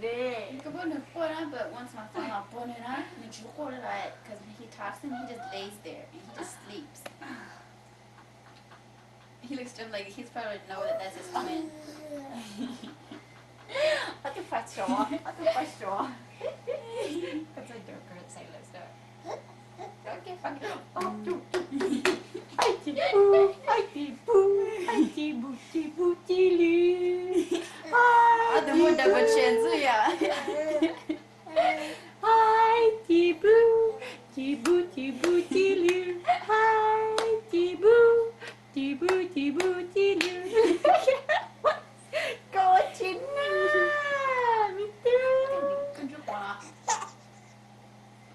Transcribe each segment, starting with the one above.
네. 그분은 뻔해, but once my phone 안 뻔해나, because when he talks and he just lays there and he just sleeps. He looks just like he's probably know that that's his twin. Aduh pasyo. That's a joker silas there. Okay, fuck it. Ada mo double chin ya. Hi, Tibu, Tibu, Tibu, Tilu. Hi, Tibu, Tibu, Tibu, Tilu. Go, China. Me too.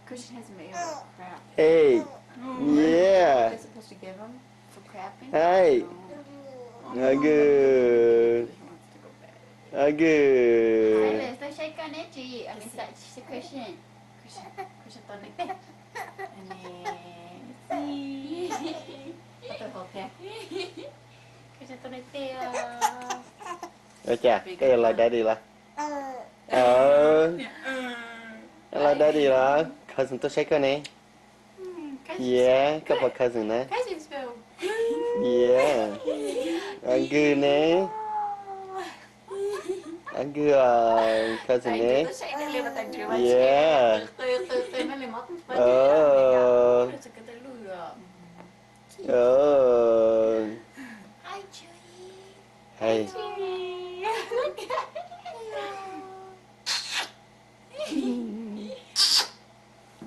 Christian has made crap. Hey. Yeah. They're supposed to give him for crapping. Hey. Good. He wants to go back. Good. Silas, tôi shake con ấy chị. I mean, Christian. Christian toàn này tết. Nè. Bắt đầu học kìa. Christian toàn này tết. Ôi chà, cái là daddy là. Là daddy là. Cousin tôi shake nè. Yeah, couple cousin nè. Cousin's Bill. Yeah. Good nè. Good cousin nè. Tôi sẽ đi lên tận trường. Yeah. Tôi nó lên mót. Oh. Tôi cái tay lùi à. Oh. Hi, Chewy. Hey.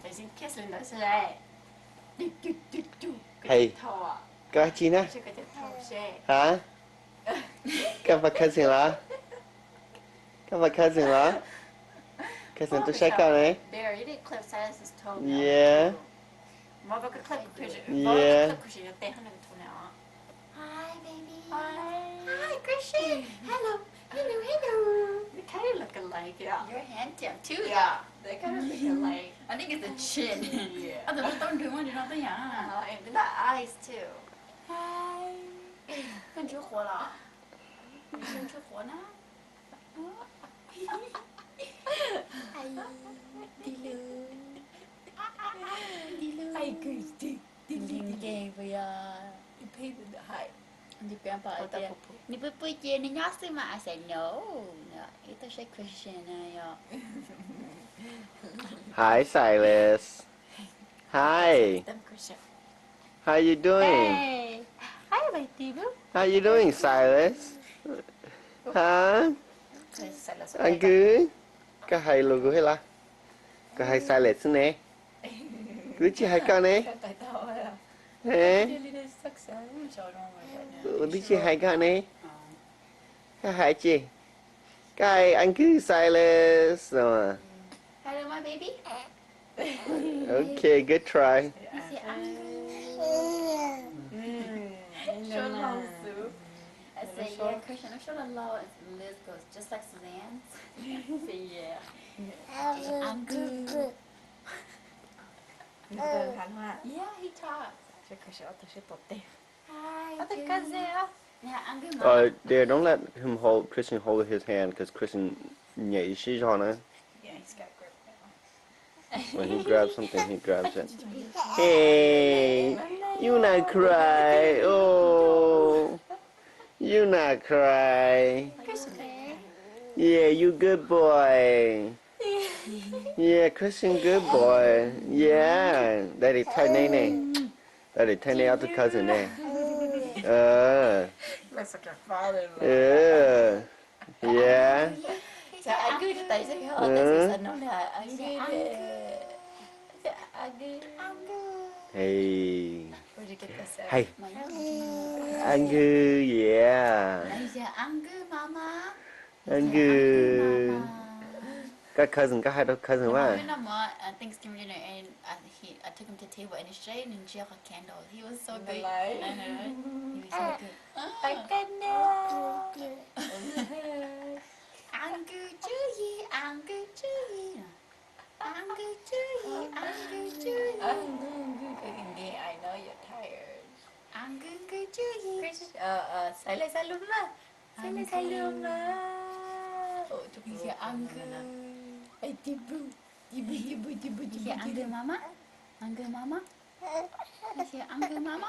Tôi xin kiss lên đó sẽ. Hey. Có chi nè? Chưa có thể thâu sẽ. Hả? Couple cousin là? Couple cousin là? Cousin tôi shake nè. Bear, you didn't clip Silas's toe. Yeah. Mà có cái clip Christian. Yeah. Clip Christian nó tê hơn cái toe nào. Hi, baby. Hi, Christian. Hello. They kind of look alike, yeah. You're handsome too. Yeah, they kind of look alike. I think it's the chin. Yeah. I thought don't do one, you know the yeah. And the eyes too. Hi. 跟着火了。你跟着火呢？哎，滴噜，滴噜。 Hi, Christian. Linh ghê vậy à. You paid in the high. Đi grandpa ở đây. Ni bữa bữa kia ni nhớ xem mà I said no. Itu saya Christian ya. Hi Silas. Hi. Them Christian. How you doing? Hey. Hi, my Tibu. How you doing Silas? Hả? Silas. Anh cứ cái hai logo hết là cái hai Silas nè. Cứ chỉ hai con nè. Tại tao à. Hả? Really this sucks. I'm so wrong with that now. Cứ chỉ hai con nè. Cái hai chị. Cái anh cứ Silas rồi. Hello my baby. Okay, good try. You say Show love, Sue. I say yeah, Christian. I show the law. Liz goes just like Suzanne's. Say yeah. I'm good. Yeah, he talks. Cho Christian ở tôi sẽ tốt đẹp. Hi. Ở tôi cái gì á? Yeah, I'm good. Mom. There, don't let him hold Christian hold his hand because Christian nhảy xí cho nó. Yeah, he's got grip now. When he grabs something, he grabs it. Hey, you not cry. Oh, you not cry. Yeah, you good boy. Yeah, Christian good boy. Yeah, daddy thay này này. Daddy thay này out to cousin này. Looks like your father. Yeah. So I good tại sao họ tại sao nó là I good. Hey. Where'd you get this at? Hey. Angry, yeah. I say I'm good, mama. Angry. Got cousin, got had a cousin, I wow. remember Thanksgiving dinner and I took him to the table and it's shade and Jill had candles. He was so good. Light. He was so good. I can know. I'm good, Julie. I'm good, Julie. I'm good, Julie. I'm good, Julie. I'm good. I know you're tired. I'm good, good, Julie. Silas alumna. Silas alumna. Oh, Okay, anggur. Tibu. Tibu. Okay, anggur mama. Anggur mama. Okay, anggur mama.